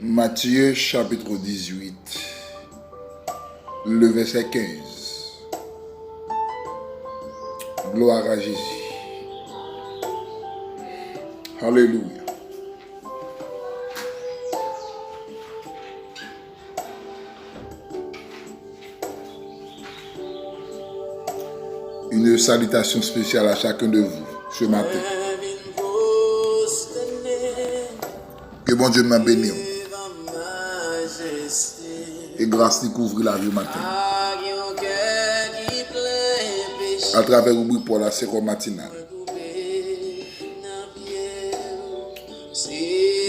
Matthieu chapitre 18, le verset 15. Gloire à Jésus. Alléluia. Une salutation spéciale à chacun de vous ce matin. Que bon Dieu m'a béni. Et grâce nous couvre la vie au matin. À travers le bruit pour la séquence matinale.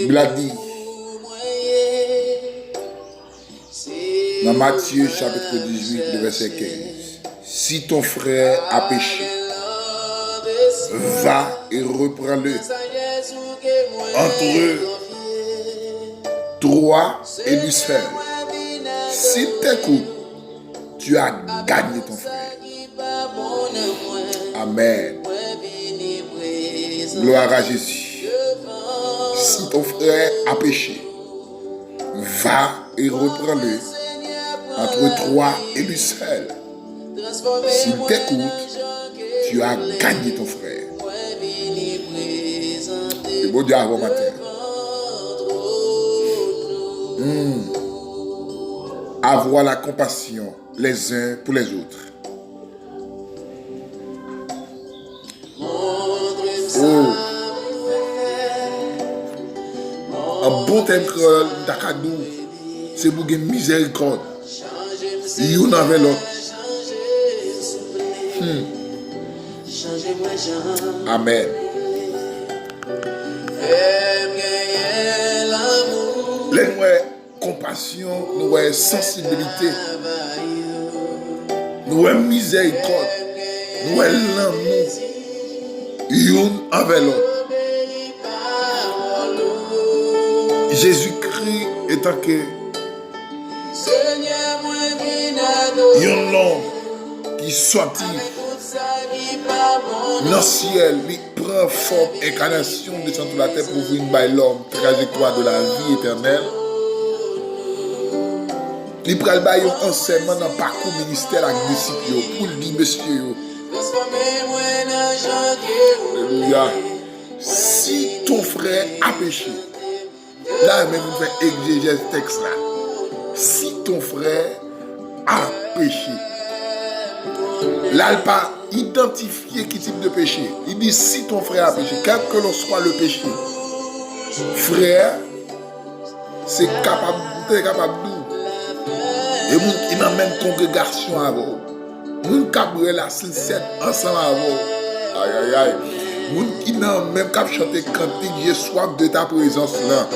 Il a dit dans Matthieu chapitre 18, le verset 15. Si ton frère a péché, va et reprends-le entre toi et lui seul. S'il t'écoute, tu as gagné ton frère. Amen. Gloire à Jésus. Si ton frère a péché, va et reprends-le entre toi et lui seul. S'il t'écoute, tu as gagné ton frère. C'est beau Dieu avant matin. Avoir la compassion les uns pour les autres. Un bon temple d'Akadou, c'est pour une miséricorde. Il y en avait l'autre. Amen. Les nous compassion, nous avons sensibilité, nous avons miséricorde, nous avons l'amour, l'un avec l'autre. Jésus-Christ étant que un homme qui sortit dans le ciel, il prend forme, incarnation, descend sur la terre pour ouvrir une l'homme, trajectoire de la vie éternelle. Il prend le enseignement dans le parcours ministère avec les disciples pour dire, monsieur, alléluia, si ton frère a péché, là même vous faites exégèse texte là, si ton frère a péché, là il pas identifier quel type de péché. Il dit si ton frère a péché, quel que l'on soit le péché, frère, c'est capable de et moun qui dans même congrégation avant. Moun qui la sincère ensemble avant. Aïe aïe aïe. Moun qui dans même cap chanter cantique, j'ai soif de ta présence là.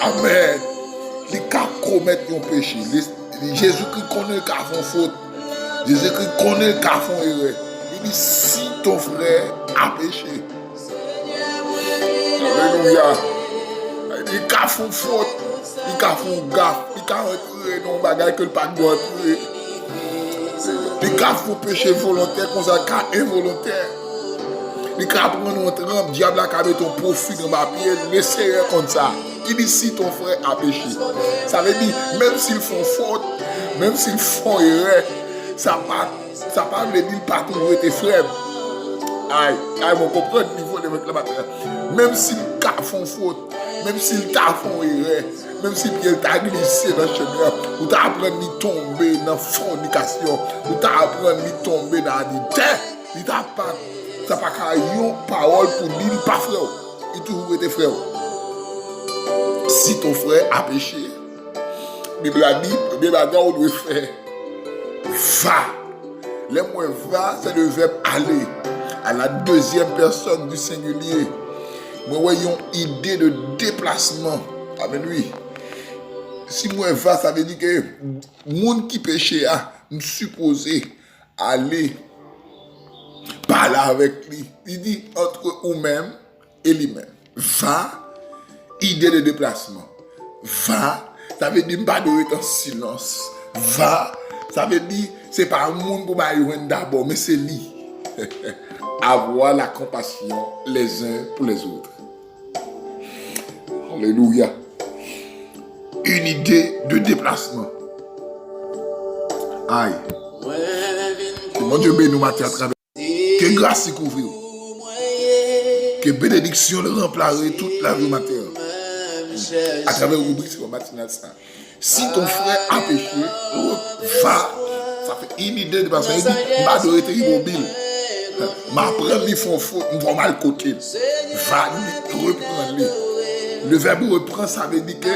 Amen. Les cas commettent un péché. Jésus-Christ connaît le cas font faute. Jésus-Christ connaît le cas font erreur. Il dit si ton frère a péché. Alléluia. Les cas font faute. Les cas font gaffe. Les cas rentrer dans le bagage que le pas doit entrer. Les cas font péché volontaire comme ça, cas involontaire. Les cas prennent un trempe, diable a mis ton profit dans ma pied, laissez comme ça. Il dit si ton frère a péché. Ça veut dire, même s'ils font faute, même s'ils font erreur, ça pas veut dire pas trouver tes frères. Aïe, vous comprenez le niveau de votre matin. Même s'ils font faute, même s'ils font erreur, même si Pierre t'a glissé dans le chemin, ou t'as appris à tomber dans la fornication, ou t'as appris à tomber dans l'adultère, il t'a pas, ça pas qu'à une parole pour dire pas frère, il trouve tes frères. Si ton frère a péché, la Bible a dit, première chose qu'on doit faire, va. Le mot va, c'est le verbe aller. À la deuxième personne du singulier. Nous voyons idée de déplacement. Amen, oui. Si moi va, ça veut dire que le monde qui péche a supposé aller parler avec lui. Il dit entre vous-même et lui-même. Va, idée de déplacement. Va, ça veut dire pas de être en silence. Va, ça veut dire c'est pas un monde pour m'aïouer d'abord, mais c'est lui. Avoir la compassion les uns pour les autres. Alléluia. une idée de déplacement. Aïe. Que mon Dieu bénisse nous matin à travers. Que grâce couvre. Que bénédiction le remplace toute la vie matin. À travers le rubrique sur le matinal ça. Si ton frère a péché, va. Ça fait une idée de personne. Il dit, ma doit être immobile. M'apprendre, ils font faute, ils vont mal côté. Va, reprendre-les. Le verbe reprend, ça veut dire que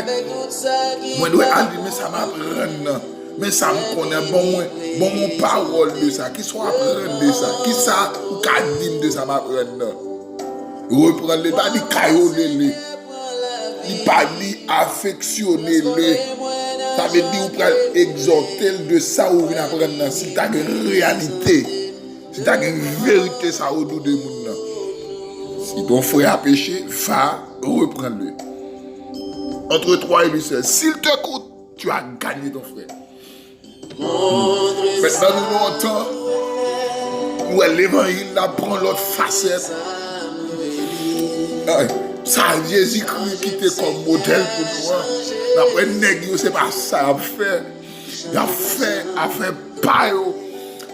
moi, je dois aller, mais ça m'apprend. Mais ça me connaît, bon, mon parole de ça. Qui soit apprendre de ça. Qui ça, ou qu'à de ça m'apprendre. Reprendre-les, pas dit cailloler-les. Il pas dit affectionner-les. Ça veut dire ou pral exhorter de ça ou vient apprendre. Si tu as une réalité. Si tu as une vérité, ça au dos de monde. Si ton frère a péché, va reprendre-le. Entre toi et lui seul. S'il te coûte, tu as gagné ton frère. Maintenant, nous entendons où l'évangile prend l'autre facette. Ça, Jésus-Christ qui était comme modèle pour nous. D'après nègre, c'est pas ça à faire. Il a fait pas.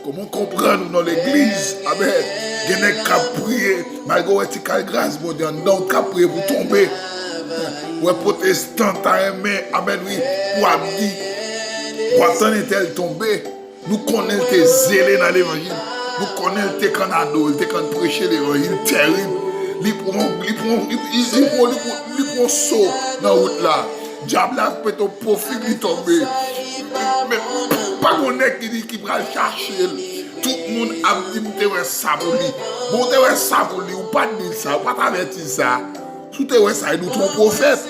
Comment comprendre dans l'église? Amen. Il y a des gens qui prient, malgré la grâce moderne, donc qui prient pour tomber. Ou un protestant a aimé, amen, oui, pour abdi. Pour attendre tel tomber, nous connaissons tes zélés dans l'évangile. Nous connaissons tes canado, tes can prêcher l'évangile terrible. Ils prennent saut dans la route là. Diable a fait ton profit, il tombe. Mais pas qu'on est qui dit qu'il va le chercher. Tout le monde a dit que tu es ça pour lui. Bon, tu es ça pour lui, ou pas dire ça, ou pas t'avertir ça. Tout est ça, il nous ton prophète.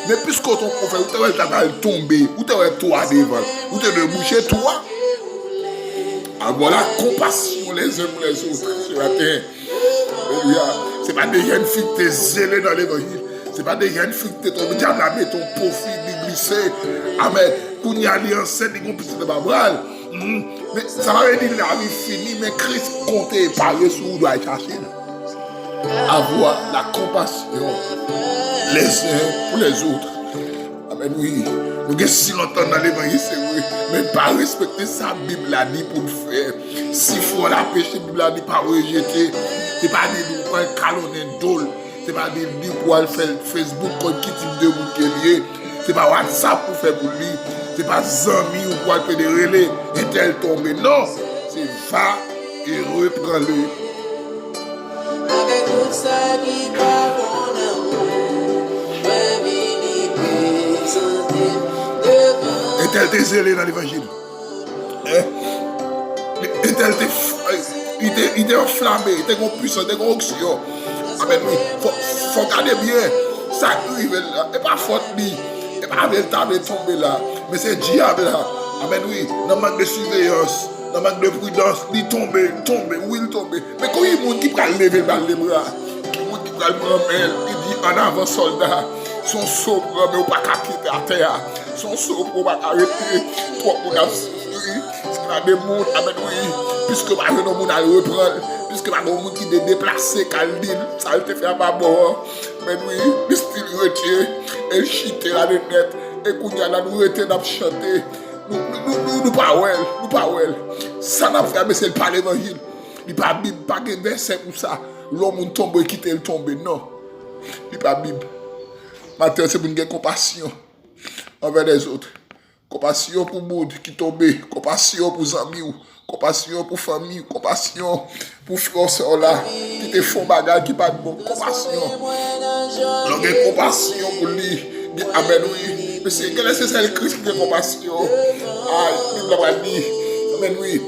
Mais puisque ton prophète, ou tu es tombé, ou tu es toi devant, ou tu es de boucher toi. Alors la compassion les uns pour les autres sur la terre. Ce n'est pas des jeunes filles qui sont zélées dans l'évangile. Ce n'est pas des jeunes filles qui sont tombées, diable a mis ton profil, de glisser. Amen. Pour y aller enceinte, ils vont pisser de babral. Mais ça va dire que la vie finie, mais Christ compte parler sur où doit chercher. Avoir la compassion les uns pour les autres. Amen, oui. Nous avons si longtemps dans l'évangile, c'est vrai. Mais pas respecter sa Bible là, dit pour le faire. Si faut la péché, Bible là, dit pas rejeter. C'est pas dire pour un calonner d'ol. C'est pas dire pour faire Facebook comme qui type de monde qu'il y a. C'est pas WhatsApp pour faire pour lui. C'est pas Zami ou pour faire des relais. Et tel tomber. Non. C'est va et reprends-le. Avec tout ça qui va bon amour. Et tel t'es zélé dans l'évangile. Et tel t'es il était enflammé, il était puissant, il était oxygène. Amen, oui. Faut regarder bien. Ça arrive là. Et pas faute lui. Et pas avec le table tomber là. Mais c'est diable là. Amen, oui. Dans le manque de surveillance, dans le manque de prudence, il tombe, oui, il tombe. Mais quand il y a des gens qui prennent lever les bras, il y a des gens qui prennent le il dit en avant soldat. Son saut pour ne pas quitter à terre. Son saut pour ne pas arrêter. Toi, pour la souffrir. Parce qu'il y a des gens, amen, oui. Puisque il y a des gens à reprendre. Puisque il y a des gens qui sont déplacés, ça te fait pas bon. Mais oui, le style retient. Elle chite la net. Et qu'on y a là, nous retient à chanter. Nous pas well. Ça n'a fait, mais c'est pas l'évangile. Il n'y a pas Bible, pas de verset pour ça. L'homme tombe et quitte le tombe. Non. Il n'y a pas Bible. Maintenant, c'est pour une compassion envers les autres. Compassion pour monde qui tombe. Compassion pour les amis. Compassion pour la famille. Compassion pour les frères là qui te font bagarre qui pas de bon. Compassion. Donc, compassion pour lui. Amen, oui. Mais c'est quel est ce Christ qui a compassion? Ah, il l'a dit. Amen, oui.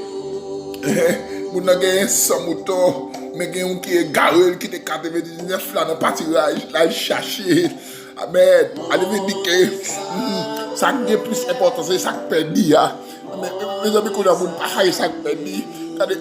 Vous n'avez pas 100 moutons. Mais il y a un qui est garé, qui est 99 là dans le pâturage. Là, il cherche. Amen. Allez, vous dites que ça qui est plus important, c'est ça qui perd. Mes amis, qu'on a pas ça qui perd.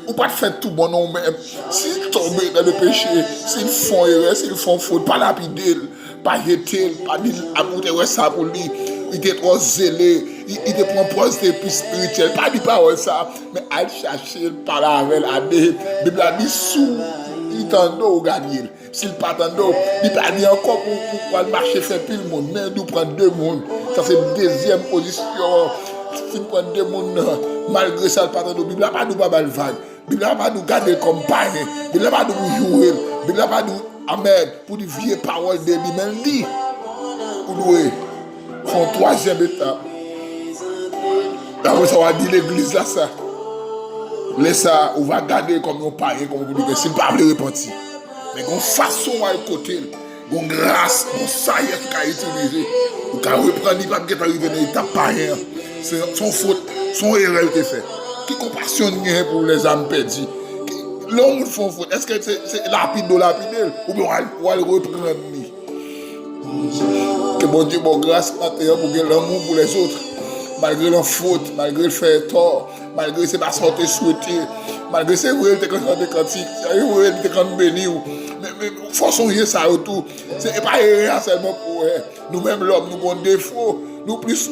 Ou pas faire tout bon non même. S'ils tombent dans le péché, s'ils font erreur, s'ils font faute, pas lapider, pas jeter, pas dire amour ça pour lui. Il est trop zélé, il te prend positif spirituel, pas dire pas ça, mais aller chercher par la avec la Bible a dit sous, il t'en a gagné. S'il pas t'en a, il pas dit encore pour le marché faire plus le monde, mais nous prendre deux mondes. Ça c'est deuxième position. Si vous prenez des gens, malgré ça, le patron de la Bible n'a pas de vague. La Bible n'a pas de garder comme païen. La Bible n'a pas de jouer. La Bible n'a pas de amen. Pour des vieilles paroles de lui-même dit. Pour nous, son troisième étape. Après ça, on va dire l'église là, ça. Laisse ça, on va garder comme un païen, comme vous dites, s'il ne pas le repentir. Mais une façon à côté, une grâce, une saillie qui a utilisé. Ou qui a repris, il va pas arriver dans l'étape païen. C'est son faute, son erreur qui est fait. Qui compassion pour les âmes perdues? L'homme fait faute. Est-ce que c'est lapide ou lapide? Ou bien on va le reprendre? Que bon Dieu, bon grâce matérielle pour l'amour pour les autres. Malgré la faute, malgré le fait tort, malgré c'est pas santé souhaité, malgré c'est vrai que tu as cantique, c'est vrai que tu as béni. Mais façon de ça autour, c'est pas rien seulement pour nous-mêmes l'homme, nous avons des défauts, nous plus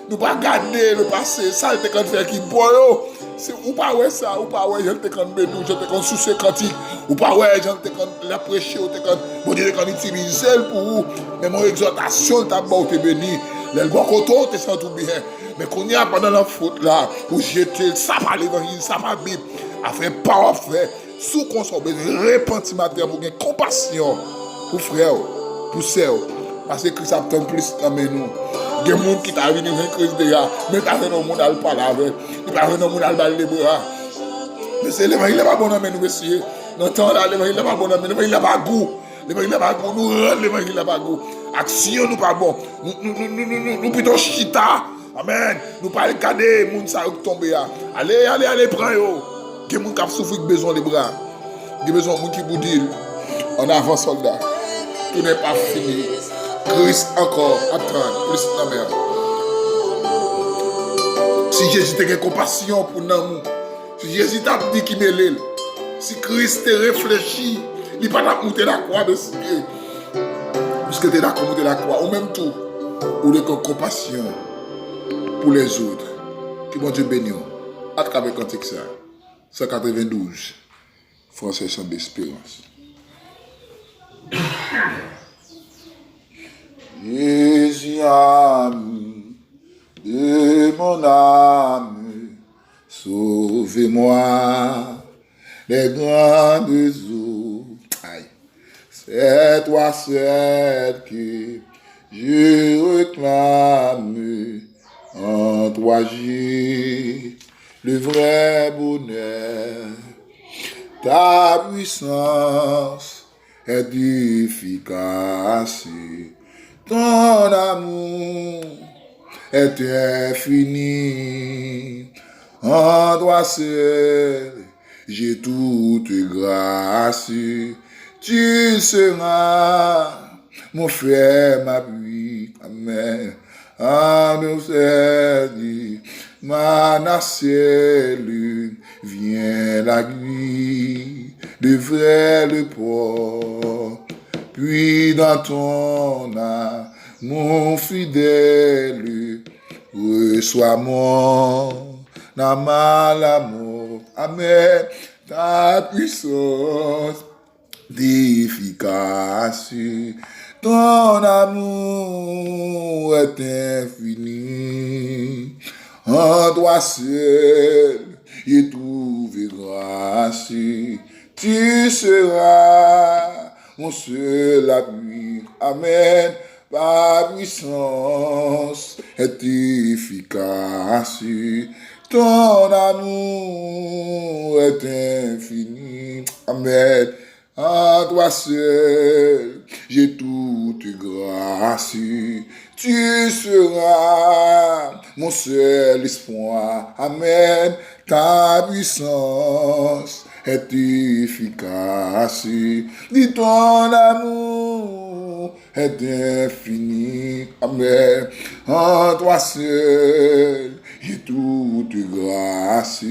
nous pas garder le passé, ça le quand faire qui boyo. C'est ou pas ouais ça, ou pas ouais, je te quand béni, je te quand sous ces cantiques, ou pas ouais, je te quand la prêcher, ou te quand bon Dieu quand utiliser pour vous, mais mon exhortation t'a bon te béni. Le bon côté, tu sens tout bien. Mais qu'on y a pendant la faute là, où j'étais, ça va l'évangile, ça va la Bible, afin pas frère, sous qu'on soit besoin, repentir matin pour gagner compassion pour frère, pour sœur. Parce que Christ a tant plus dans nous. Il y a des gens qui t'a venu avec Christ déjà, mais t'as vu dans le monde à le parler avec, il t'a vu dans le monde à le balayer les bras. Mais c'est l'évangile, il n'est pas bon dans nous, messieurs. Dans le temps là, l'évangile n'est pas bon dans nous, l'évangile n'a pas goût. L'évangile n'a pas goût, nous rendons l'évangile n'a pas goût. Action nous pas bon. Nous plutôt chita. Amen. Nous pas regarder moun ça tomber là. Allez prends yo. Qui moun qui souffre besoin les bras. Qui besoin moun qui vous dit en avant soldat. Tout n'est pas fini. Christ encore attend plus la mer. Si Jésus t'a compassion pour nous, si Jésus t'a dit qu'il m'élève, si Christ t'a réfléchi, il pas t'a monter la croix de ce pied. Puisque tu es d'accord monter la croix, ou même tout, ou de compassion pour les autres. Que bon Dieu bénisse. À travers le cantique ça, 192, Français sans d'espérance. Jésus âme de mon âme, sauvez-moi des grandes eaux. Aïe. C'est toi seul que je réclame, en toi j'ai le vrai bonheur. Ta puissance est efficace, ton amour est infini, en toi seul j'ai toute grâce. Tu seras mon frère, ma vie, amen. Amen, ma nacelle, vient la nuit, de vrai le port. Puis dans ton âme, mon fidèle, reçois mon âme à la mort. Amen, ta puissance d'efficace, ton amour est infini, en toi seul j'ai trouvé grâce, tu seras mon seul appui, amen, ta puissance est efficace, ton amour est infini, amen. En toi seul, j'ai toute grâce. Tu seras mon seul espoir. Amen. Ta puissance est efficace. Dis ton amour est infini. Amen. En toi seul, j'ai toute grâce.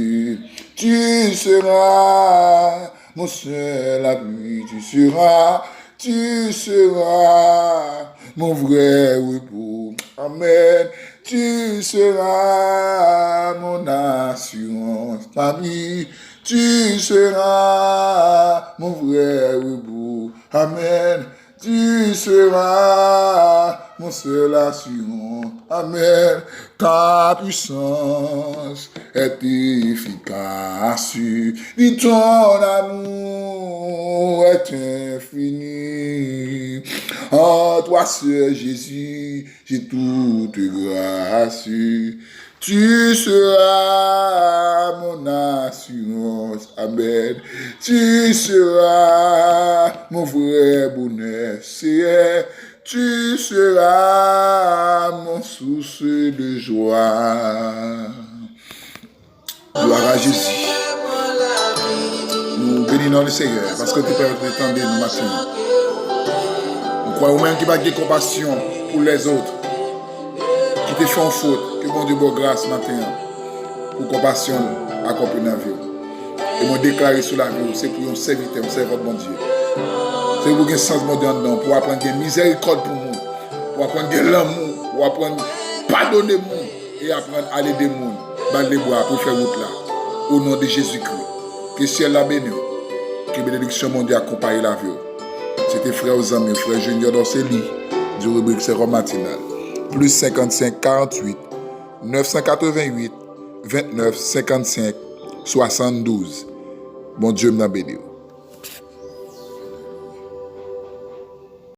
Tu seras mon seul ami, tu seras mon vrai repos. Amen. Tu seras mon assurance, ami. Tu seras mon vrai repos. Amen. Tu seras mon seul assurance. Amen. Ta puissance est efficace. Et ton amour est infini. En toi seul, Jésus, j'ai toute grâce. Tu seras mon assurance. Amen. Tu seras mon vrai bonheur. Tu seras mon source de joie. Gloire à Jésus. Nous bénissons le Seigneur parce que tu peux entendre nous matin. Nous croyons même qu'il va avoir compassion pour les autres qui te font faute. Que bon Dieu bonne grâce matin pour compassion accomplir dans la vie. Et nous déclarer sur la vie, c'est pour un serviteur, un serviteur de bon Dieu. C'est pour un sens moderne, pour apprendre des miséricorde pour nous, pour apprendre de l'amour, pour apprendre à pardonner les gens et apprendre à aider les gens, battre les bois pour faire route là. Au nom de Jésus-Christ. Que ciel la bénisse, que bénédiction mondiale accompagne la vie. C'était frère aux amis, frère Junior Dorseli, du rubrique Sérum matinal. Plus 55 48 988 29 55 72. Bon Dieu m'a béni.